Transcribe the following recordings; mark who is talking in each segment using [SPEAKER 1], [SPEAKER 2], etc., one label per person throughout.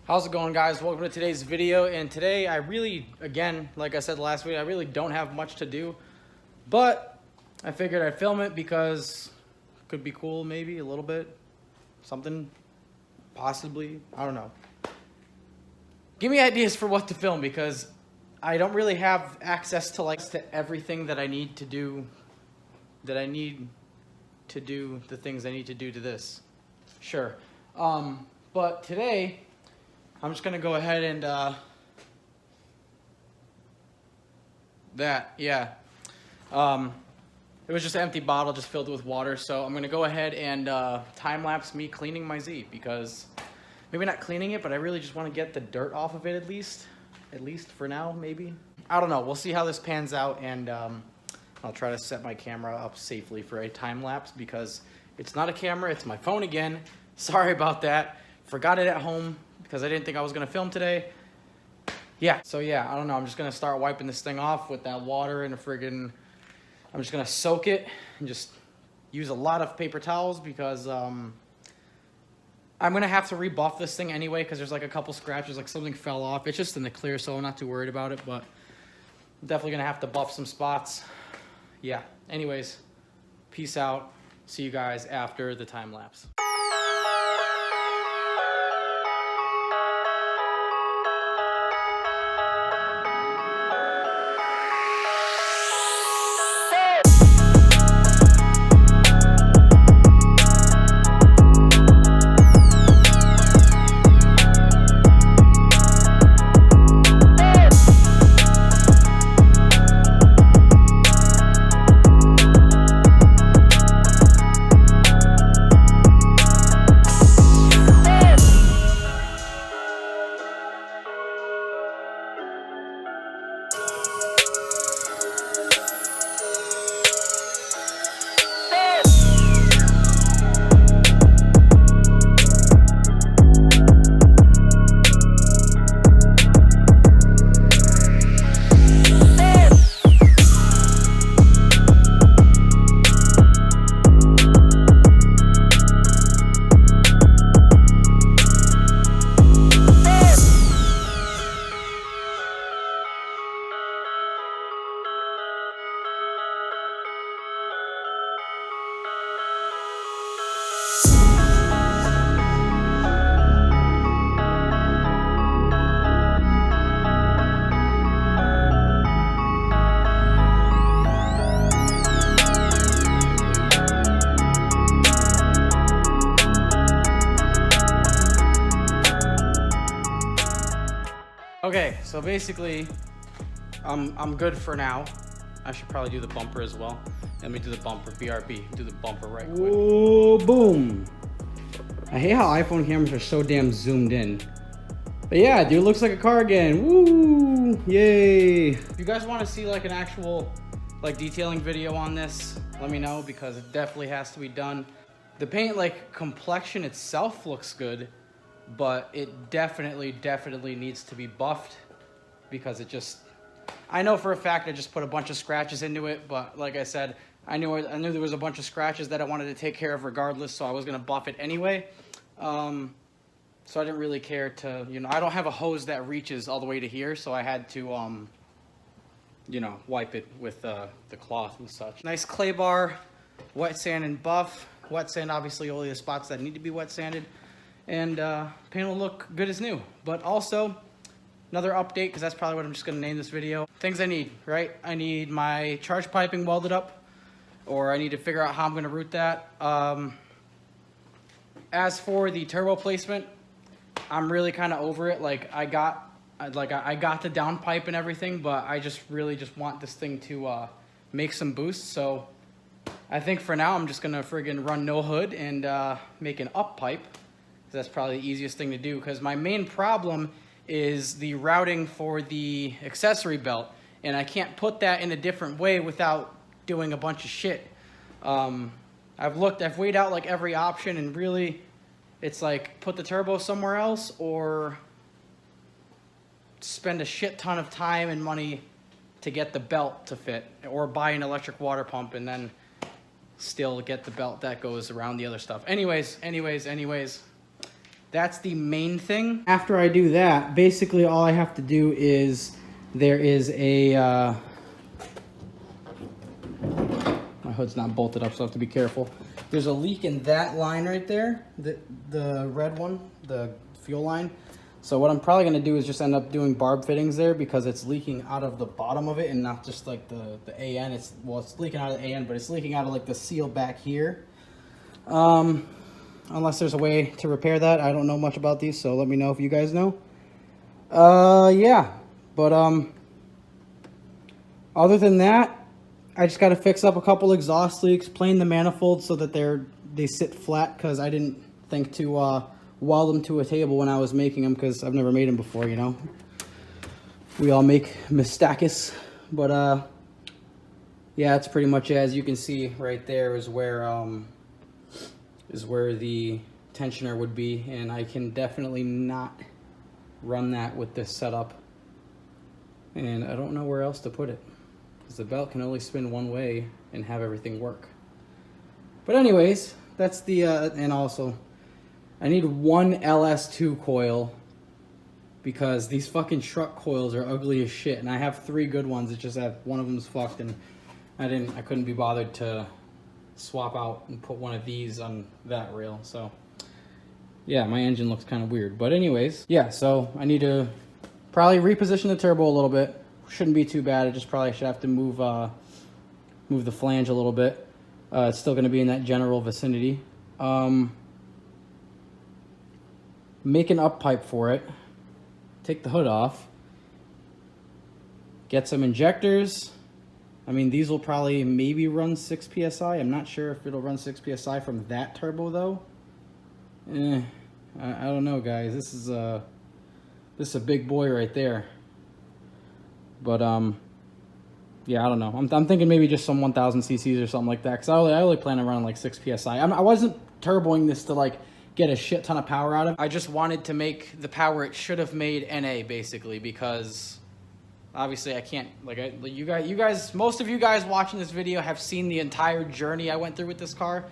[SPEAKER 1] How's it going, guys? Welcome to today's video. And today I really, again, like I said last week, I really don't have much to do, but I figured I'd film it because it could be cool, maybe a little bit, something, possibly, I don't know. Give me ideas for what to film because I don't really have access to everything that I need to do, the things I need to do to this. Sure. But today, I'm just gonna go ahead and it was just an empty bottle just filled with water, so I'm gonna go ahead and time lapse me cleaning my Z, because maybe not cleaning it, but I really just want to get the dirt off of it at least for now. Maybe, I don't know, we'll see how this pans out, and I'll try to set my camera up safely for a time lapse because it's not a camera, it's my phone again. Sorry about that, forgot it at home because I didn't think I was gonna film today. Yeah, so yeah, I don't know. I'm just gonna start wiping this thing off with that water and I'm just gonna soak it and just use a lot of paper towels because I'm gonna have to rebuff this thing anyway because there's like a couple scratches, like something fell off. It's just in the clear, so I'm not too worried about it, but I'm definitely gonna have to buff some spots. Yeah, anyways, peace out. See you guys after the time lapse. Okay, so basically, I'm good for now. I should probably do the bumper as well. Let me do the bumper, BRB. Do the bumper right quick. Whoa, boom. I hate how iPhone cameras are so damn zoomed in. But yeah, dude, looks like a car again. Woo, yay. If you guys want to see like an actual like detailing video on this, let me know because it definitely has to be done. The paint like complexion itself looks good, but it definitely needs to be buffed because it just, I know for a fact I just put a bunch of scratches into it, but like I said, I knew there was a bunch of scratches that I wanted to take care of regardless, so I was gonna buff it anyway. So I didn't really care to, you know, I don't have a hose that reaches all the way to here, so I had to, you know, wipe it with the cloth and such. Nice clay bar, wet sand and buff. Wet sand, obviously only the spots that need to be wet sanded. And paint will look good as new. But also, another update, because that's probably what I'm just going to name this video. Things I need, right? I need my charge piping welded up, or I need to figure out how I'm going to route that. As for the turbo placement, I'm really kind of over it. Like I got the down pipe and everything, but I just really want this thing to make some boost. So I think for now I'm just going to friggin' run no hood and make an up pipe. That's probably the easiest thing to do because my main problem is the routing for the accessory belt, and I can't put that in a different way without doing a bunch of shit. I've weighed out like every option, and really it's like put the turbo somewhere else or spend a shit ton of time and money to get the belt to fit, or buy an electric water pump and then still get the belt that goes around the other stuff. Anyways, That's the main thing. After I do that, basically all I have to do is, there is a, my hood's not bolted up, so I have to be careful. There's a leak in that line right there, the red one, the fuel line. So what I'm probably gonna do is just end up doing barb fittings there because it's leaking out of the bottom of it and not just like the AN. It's leaking out of the AN, but it's leaking out of like the seal back here. Unless there's a way to repair that. I don't know much about these, so let me know if you guys know. Yeah, but other than that, I just got to fix up a couple exhaust leaks, plane the manifolds so that they sit flat, because I didn't think to weld them to a table when I was making them, because I've never made them before, you know. We all make mistakes, but yeah, that's pretty much it. As you can see right there is where the tensioner would be, and I can definitely not run that with this setup, and I don't know where else to put it because the belt can only spin one way and have everything work. But anyways, that's the and also I need one LS2 coil because these fucking truck coils are ugly as shit, and I have 3 good ones. It's just that one of them's fucked, and I couldn't be bothered to swap out and put one of these on that rail. So yeah, my engine looks kind of weird, but anyways, yeah, so I need to probably reposition the turbo a little bit. Shouldn't be too bad. I just probably should have to move the flange a little bit. It's still going to be in that general vicinity. Make an up pipe for it, take the hood off, get some injectors. I mean, these will probably maybe run 6 PSI. I'm not sure if it'll run 6 PSI from that turbo though. I don't know, guys. This is a big boy right there. But yeah, I don't know. I'm thinking maybe just some 1000 cc's or something like that, because I only plan on running like 6 PSI. I wasn't turboing this to like get a shit ton of power out of it. I just wanted to make the power it should have made NA, basically, because obviously I can't, like, you guys, most of you guys watching this video have seen the entire journey I went through with this car.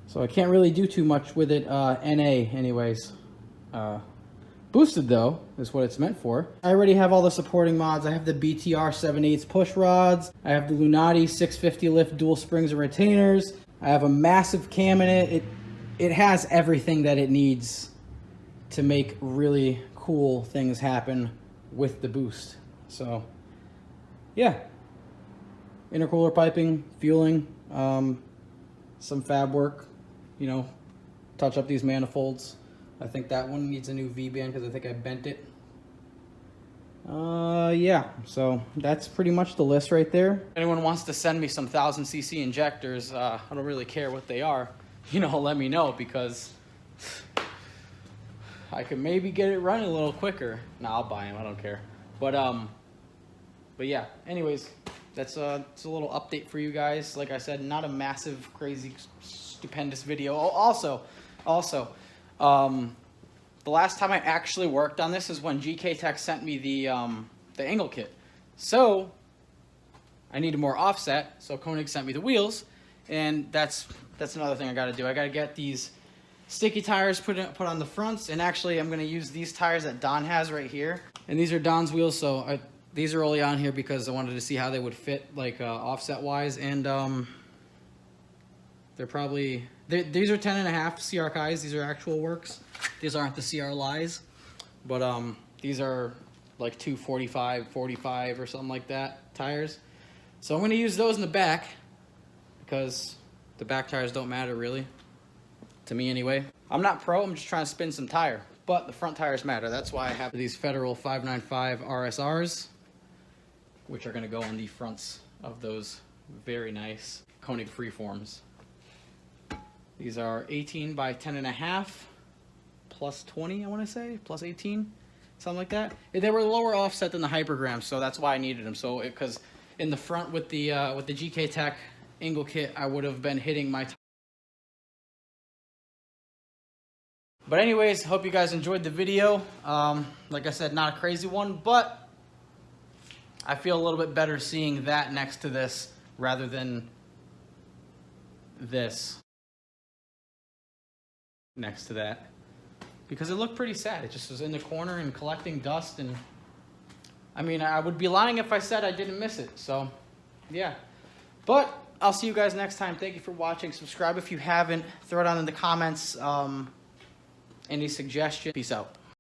[SPEAKER 1] So I can't really do too much with it NA anyways. Boosted though is what it's meant for. I already have all the supporting mods. I have the BTR 7/8 push rods. I have the Lunati 650 lift dual springs and retainers. I have a massive cam in it. It has everything that it needs to make really cool things happen with the boost. So yeah, intercooler piping, fueling, some fab work, you know, touch up these manifolds. I think that one needs a new V-band because I think I bent it. Yeah, so that's pretty much the list right there. If anyone wants to send me some 1000 cc injectors, I don't really care what they are, you know, let me know, because I could maybe get it running a little quicker. No, I'll buy them, I don't care. But yeah, anyways, that's it's a little update for you guys. Like I said, not a massive, crazy, stupendous video. Also, the last time I actually worked on this is when GK Tech sent me the angle kit. So I needed more offset, so Koenig sent me the wheels, and that's another thing I got to do. I got to get these sticky tires put on the fronts, and actually I'm going to use these tires that Don has right here. And these are Don's wheels, so these are only on here because I wanted to see how they would fit, like offset wise, and they're probably, these are 10.5 CR Kais. These are actual works. These aren't the CR lies, but these are like 245, 45 or something like that tires. So I'm going to use those in the back because the back tires don't matter really, to me anyway. I'm not pro, I'm just trying to spin some tire, but the front tires matter. That's why I have these Federal 595 RSRs, which are going to go on the fronts of those very nice Koenig freeforms. These are 18 by 10.5 plus 20, I want to say, plus 18, something like that. They were lower offset than the Hypergrams, so that's why I needed them. So because in the front with the GK Tech angle kit, I would have been hitting my. But anyways, hope you guys enjoyed the video. Like I said, not a crazy one, but I feel a little bit better seeing that next to this rather than this next to that. because it looked pretty sad. It just was in the corner and collecting dust, and I mean, I would be lying if I said I didn't miss it. So, yeah. But I'll see you guys next time. Thank you for watching. Subscribe if you haven't. Throw it down in the comments. Any suggestions. Peace out.